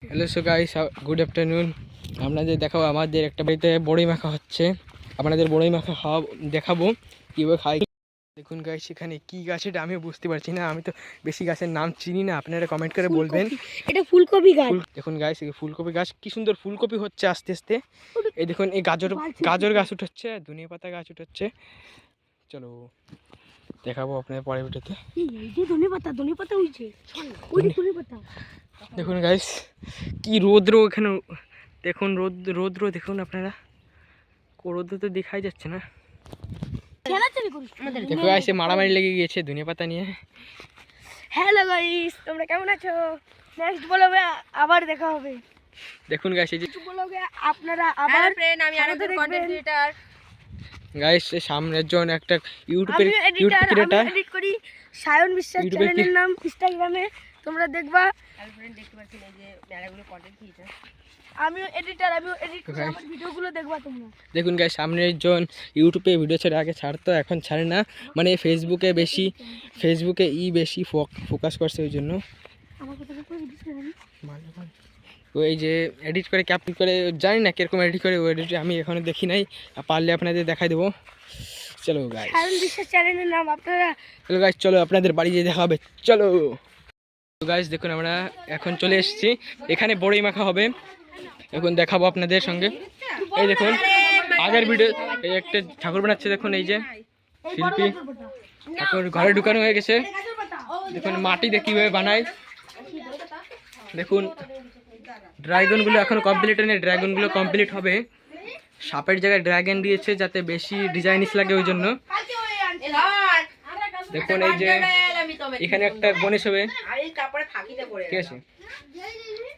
Hello so guys, good afternoon. আপনাদের দেখাবো আমাদের একটা বাড়িতে বড়ই মাখা হচ্ছে। আপনাদের বড়ই মাখা খাওয়া দেখাবো কীভাবে খাই। দেখুন গাইস, এখানে কী গাছ এটা আমিও বুঝতে পারছি না, আমি তো বেশি গাছের নাম চিনি না, আপনারা কমেন্ট করে বলবেন। এটা ফুলকপি গাছ। দেখুন গাইস, এই ফুলকপি গাছ, কি সুন্দর ফুলকপি হচ্ছে আস্তে আস্তে। এই দেখুন, এই গাজর গাছ উঠছে, ধনিয়া পাতা গাছ উঠছে। চলো দেখাবো আপনাদের পরের ভিডিওতে। ধনে পাতা উঠছে। দেখুন গাইস, কি রৌদ্র এখানে, দেখুন রৌদ্র দেখুন আপনারা, রৌদ্র তো দেখাই যাচ্ছে না। দেখো গাইস, মারামারি লেগে গিয়েছে ধনিয়া পাতা নিয়ে। হ্যালো গাইস, তোমরা কেমন আছো? নেক্সট ব্লগে আবার দেখা হবে। দেখুন গাইস, এই যে ব্লগে আপনারা আবার ফ্রেন্ড, আমি আরেকটা কন্টেন্ট ক্রিয়েটর গাইস, সামনের জন একটা ইউটিউব ক্রিয়েটর, এডিট করি। সায়ন বিশ্বাস চ্যানেলের নাম, ইনস্টাগ্রামে তোমরা দেখবা। ফ্রেন্ড দেখতে পাচ্ছেন এই যে মেলাগুলো কন্টেন্ট ক্রিয়েটর। আমিও এডিটর, এডিট করি, আমার ভিডিওগুলো দেখবা তোমরা। দেখুন গাইস, সামনের জন ইউটিউবে ভিডিও ছেড়ে, আগে ছাড়তো এখন ছাড়ে না, মানে ফেসবুকে বেশি ফোকাস করছে, ওই জন্য। তো এই যে এডিট করে ক্যাপচার করে, জানি না কিরকম এডিট করে, ও এডিট আমি এখনো দেখি নাই, পারলে আপনাদের দেখাই দেবো। চলো গাইস, সায়ন বিশ্বাস চ্যানেলের নাম আপনারা। চলো গাইস, চলো আপনাদের বাড়ি যেয়ে দেখা হবে, চলো। গাইস দেখুন, আমরা এখন চলে এসেছি, এখানে বড়ই মাখা হবে, এখন দেখাবো আপনাদের সঙ্গে। এই দেখুন, আগের ভিডিও এই একটা ঠাকুর বানাচ্ছে, দেখুন এই যে শিল্পী ঠাকুর ঘরে ঢুকানো হয়ে গেছে। দেখুন মাটি দিয়ে কীভাবে বানায়, দেখুন ড্রাগনগুলো এখনো কমপ্লিট হয়নি, ড্রাগনগুলো কমপ্লিট হবে। সাপের জায়গায় ড্রাগন দিয়েছে যাতে বেশি ডিজাইনিস লাগে, ওই জন্য। দেখুন এই যে এখানে একটা গণেশ হবে, ঠিক আছে,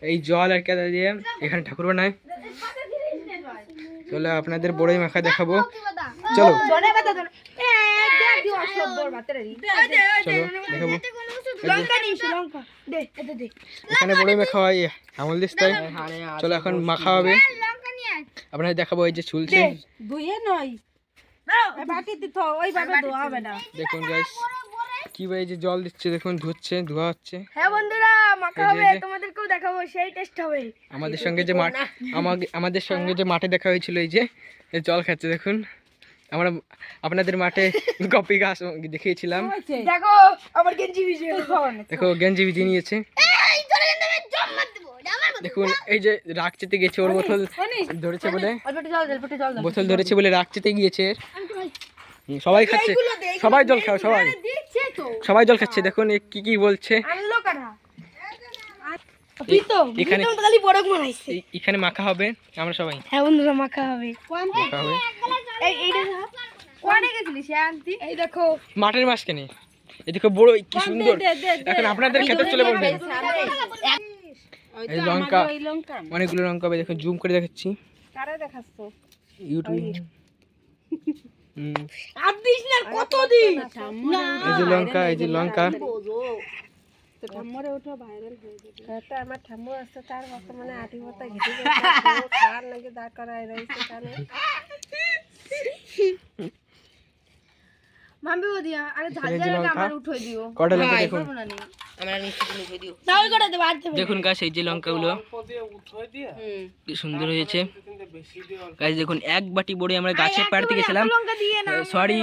এই জল আর কেদা দিয়ে এখানে ঠাকুর বানায়। চলো আপনাদের বড়ই মাখা দেখাবো, চলো চলো দেখাবো। এখানে বড়ই মাখা হয় আমল দিস, তাই চলো এখন মাখা হবে, আপনাদের দেখাবো। এই যে চুলছে, দেখুন গাইস কি ভাই, যে জল দিচ্ছে, দেখুন ধুচ্ছে, ধোয়া হচ্ছে। হ্যাঁ বন্ধুরা, মাখা হবে, তোমাদেরকেও দেখাবো, সেই টেস্ট হবে। আমাদের সঙ্গে যে মাঠে দেখা হয়েছিল, এই যে জল খাচ্ছে, দেখুন আমরা আপনাদের মাঠে কপি গাছ দেখিয়েছিলাম। দেখো আমার গেঞ্জি ভিজে, দেখো গেঞ্জি ভিজিয়ে নিয়েছে। দেখুন এই যে রাখচিতে গেছে, ওর বোতল ধরেছে বলে, রাখচিতে গিয়েছে, সবাই খাচ্ছে, সবাই জল খাও, সবাই জল খাচ্ছে। দেখুন কি কি বলছে, এখানে মাখা হবে, আমরা সবাই। হ্যাঁ বন্ধুরা, মাখা হবে। এই দেখো মাঠের মাঝখানে, এই দেখো বড় কি সুন্দর। এখন আপনাদের খেতে চলে বলবেন। এই লঙ্কা, অনেকগুলো লঙ্কা হবে, দেখুন জুম করে দেখাচ্ছি, ইউটিউব। এই যে লঙ্কা, এই যে লঙ্কা, আমার ঠাম্মু আসছে, তার বর্তমানে 8 বছর ঘেটে খাওয়ার নাকি দাঁড় করায় রয়েছে। দেখুন গাছ, এই যে লঙ্কাগুলো কি সুন্দর হয়েছে গাছ। দেখুন এক বাটি বড়ি আমরা গাছের পাড়তে গেছিলাম, sorry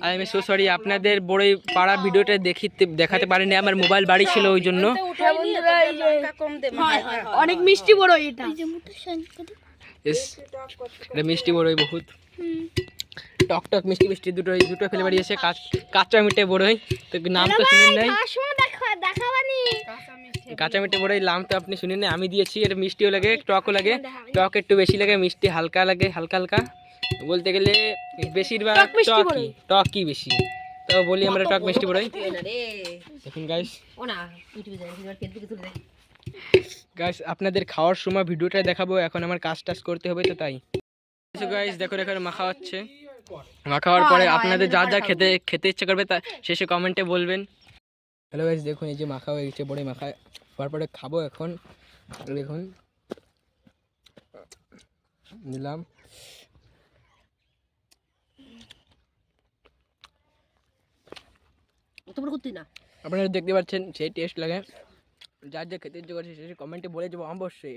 I am so sorry, আপনাদের বড়ই পাড়া ভিডিওটা দেখাতে পারিনি, আমার মোবাইল বাড়ি ছিল, ওই জন্য। অনেক মিষ্টি বড় এটা, মিষ্টি বড়ই, বহুত টক টক মিষ্টি মিষ্টি, দুটো ফেলে বাড়িয়েছে। কাঁচা মিঠে বড়ই, তো নাম তো শুনেন নাই, কাঁচা মিঠে বড়ই নাম তো আপনি শুনেন নাই, আমি দিয়েছি। এটা মিষ্টিও লাগে, টকও লাগে, টক একটু বেশি লাগে, মিষ্টি হালকা লাগে, হালকা হালকা বলতে গেলে বেশিরভাগ টকই বেশি, তো বলি আমরা টক মিষ্টি বড়ই। দেখুন গাইস, আপনাদের খাওয়ার সময় ভিডিওটা দেখাবো, এখন আমার কাজ টাজ করতে হবে, তো তাই। গাইস দেখো, এখানে মাখা হচ্ছে, মাখা হওয়ার পরে আপনাদের যা যা খেতে ইচ্ছা করবে তা শেষে কমেন্টে বলবেন। হ্যালো গাইস, দেখুন এই যে মাখা হয়ে গেছে, বড়ি মাখা হওয়ার পরে খাবো এখন। দেখুন নিলাম, আপনারা দেখতে পাচ্ছেন সেই টেস্ট লাগে। যার যা খেতে ইচ্ছে করছে সে কমেন্টে বলে যাবো অবশ্যই।